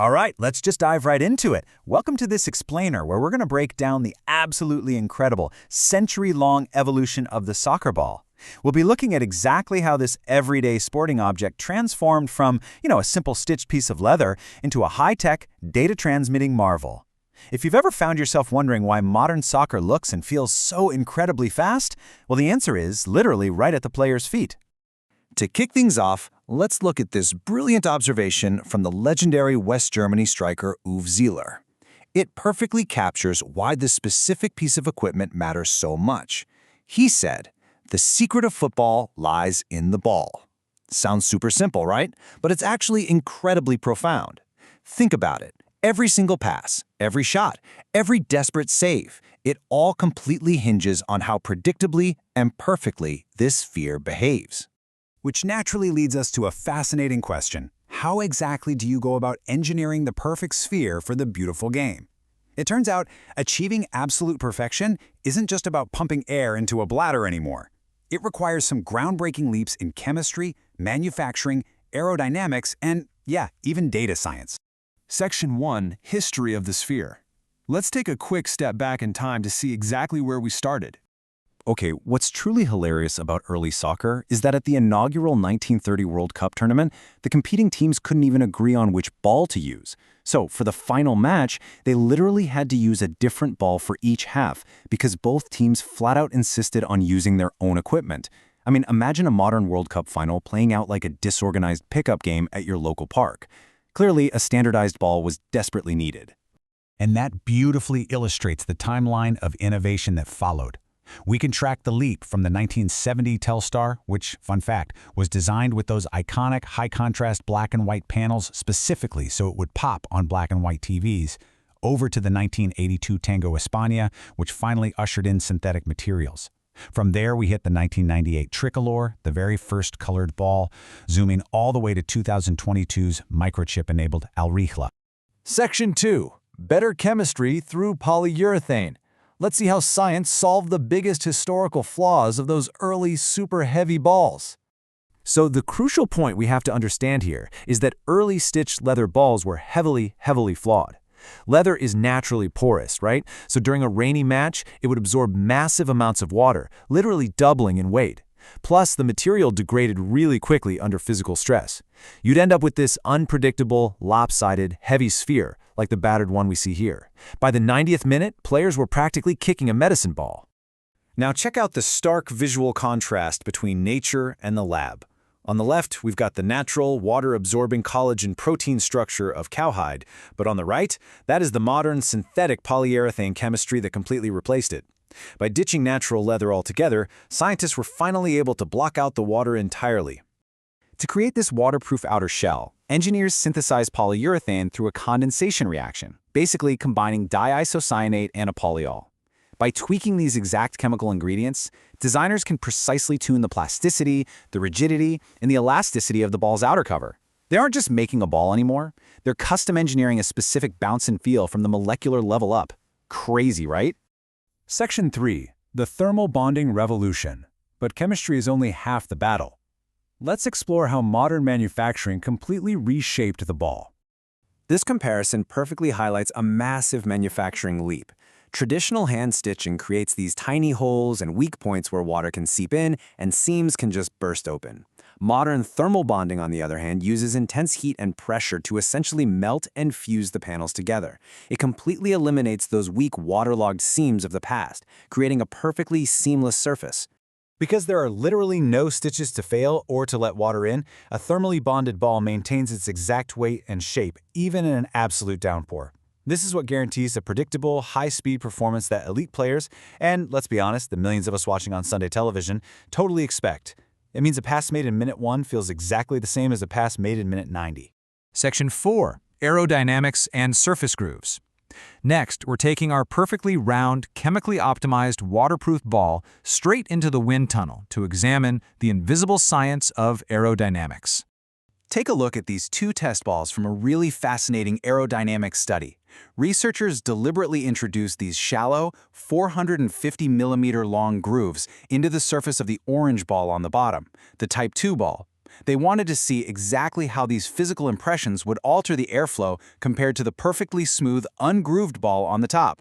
All right, let's just dive right into it. Welcome to this explainer where we're going to break down the absolutely incredible, century-long evolution of the soccer ball. We'll be looking at exactly how this everyday sporting object transformed from, a simple stitched piece of leather into a high-tech, data-transmitting marvel. If you've ever found yourself wondering why modern soccer looks and feels so incredibly fast, well, the answer is literally right at the player's feet. To kick things off, let's look at this brilliant observation from the legendary West Germany striker Uwe Seeler. It perfectly captures why this specific piece of equipment matters so much. He said, "The secret of football lies in the ball." Sounds super simple, right? But it's actually incredibly profound. Think about it. Every single pass, every shot, every desperate save, it all completely hinges on how predictably and perfectly this sphere behaves. Which naturally leads us to a fascinating question. How exactly do you go about engineering the perfect sphere for the beautiful game? It turns out, achieving absolute perfection isn't just about pumping air into a bladder anymore. It requires some groundbreaking leaps in chemistry, manufacturing, aerodynamics, and, even data science. Section 1, History of the Sphere. Let's take a quick step back in time to see exactly where we started. Okay, what's truly hilarious about early soccer is that at the inaugural 1930 World Cup tournament, the competing teams couldn't even agree on which ball to use. So, for the final match, they literally had to use a different ball for each half because both teams flat out insisted on using their own equipment. I mean, imagine a modern World Cup final playing out like a disorganized pickup game at your local park. Clearly, a standardized ball was desperately needed. And that beautifully illustrates the timeline of innovation that followed. We can track the leap from the 1970 Telstar, which, fun fact, was designed with those iconic high-contrast black and white panels specifically so it would pop on black and white TVs, over to the 1982 Tango España, which finally ushered in synthetic materials. From there, we hit the 1998 Tricolor, the very first colored ball, zooming all the way to 2022's microchip-enabled Alrihla. Section 2, Better Chemistry through Polyurethane. Let's see how science solved the biggest historical flaws of those early super heavy balls. So the crucial point we have to understand here is that early stitched leather balls were heavily flawed. Leather is naturally porous, right? So during a rainy match, it would absorb massive amounts of water, literally doubling in weight. Plus, the material degraded really quickly under physical stress. You'd end up with this unpredictable, lopsided, heavy sphere, like the battered one we see here. By the 90th minute, players were practically kicking a medicine ball. Now check out the stark visual contrast between nature and the lab. On the left, we've got the natural, water-absorbing collagen protein structure of cowhide, but on the right, that is the modern synthetic polyurethane chemistry that completely replaced it. By ditching natural leather altogether, scientists were finally able to block out the water entirely. To create this waterproof outer shell, engineers synthesized polyurethane through a condensation reaction, basically combining diisocyanate and a polyol. By tweaking these exact chemical ingredients, designers can precisely tune the plasticity, the rigidity, and the elasticity of the ball's outer cover. They aren't just making a ball anymore, they're custom engineering a specific bounce and feel from the molecular level up. Crazy, right? Section 3, the thermal bonding revolution. But chemistry is only half the battle. Let's explore how modern manufacturing completely reshaped the ball. This comparison perfectly highlights a massive manufacturing leap. Traditional hand stitching creates these tiny holes and weak points where water can seep in and seams can just burst open. Modern thermal bonding, on the other hand, uses intense heat and pressure to essentially melt and fuse the panels together. It completely eliminates those weak waterlogged seams of the past, creating a perfectly seamless surface. Because there are literally no stitches to fail or to let water in, a thermally bonded ball maintains its exact weight and shape, even in an absolute downpour. This is what guarantees the predictable, high-speed performance that elite players, and let's be honest, the millions of us watching on Sunday television, totally expect. It means a pass made in minute 1 feels exactly the same as a pass made in minute 90. Section 4, Aerodynamics and Surface Grooves. Next, we're taking our perfectly round, chemically optimized waterproof ball straight into the wind tunnel to examine the invisible science of aerodynamics. Take a look at these two test balls from a really fascinating aerodynamics study. Researchers deliberately introduced these shallow, 450mm long grooves into the surface of the orange ball on the bottom, the Type 2 ball. They wanted to see exactly how these physical impressions would alter the airflow compared to the perfectly smooth, ungrooved ball on the top.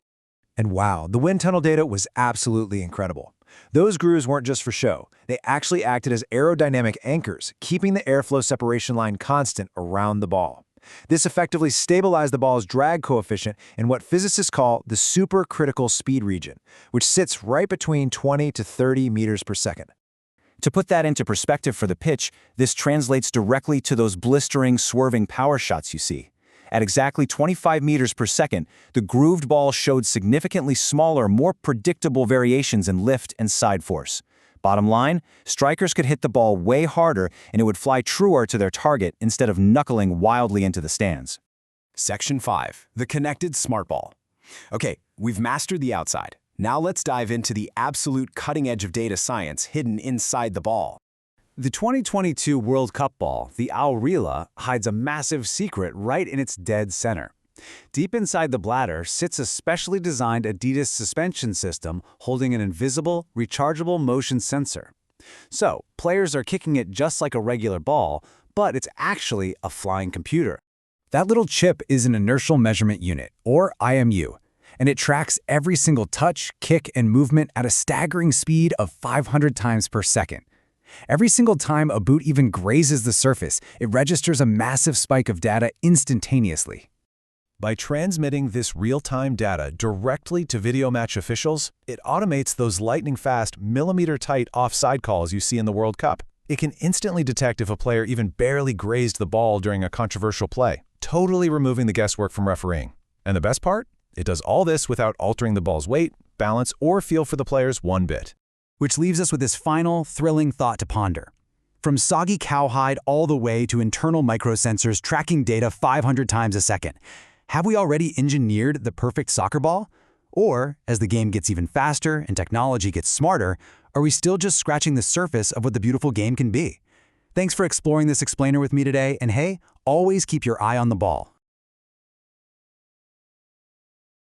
And wow, the wind tunnel data was absolutely incredible. Those grooves weren't just for show. They actually acted as aerodynamic anchors, keeping the airflow separation line constant around the ball. This effectively stabilized the ball's drag coefficient in what physicists call the supercritical speed region, which sits right between 20 to 30 meters per second. To put that into perspective for the pitch, this translates directly to those blistering, swerving power shots you see. At exactly 25 meters per second, the grooved ball showed significantly smaller, more predictable variations in lift and side force. Bottom line, strikers could hit the ball way harder and it would fly truer to their target instead of knuckling wildly into the stands. Section 5. The Connected Smart Ball. Okay, we've mastered the outside. Now let's dive into the absolute cutting edge of data science hidden inside the ball. The 2022 World Cup ball, the Aurela, hides a massive secret right in its dead center. Deep inside the bladder sits a specially designed Adidas suspension system holding an invisible, rechargeable motion sensor. So, players are kicking it just like a regular ball, but it's actually a flying computer. That little chip is an inertial measurement unit, or IMU, and it tracks every single touch, kick, and movement at a staggering speed of 500 times per second. Every single time a boot even grazes the surface, it registers a massive spike of data instantaneously. By transmitting this real-time data directly to video match officials, it automates those lightning-fast, millimeter-tight offside calls you see in the World Cup. It can instantly detect if a player even barely grazed the ball during a controversial play, totally removing the guesswork from refereeing. And the best part? It does all this without altering the ball's weight, balance, or feel for the players one bit. Which leaves us with this final, thrilling thought to ponder. From soggy cowhide all the way to internal microsensors tracking data 500 times a second, have we already engineered the perfect soccer ball? Or, as the game gets even faster and technology gets smarter, are we still just scratching the surface of what the beautiful game can be? Thanks for exploring this explainer with me today, and hey, always keep your eye on the ball.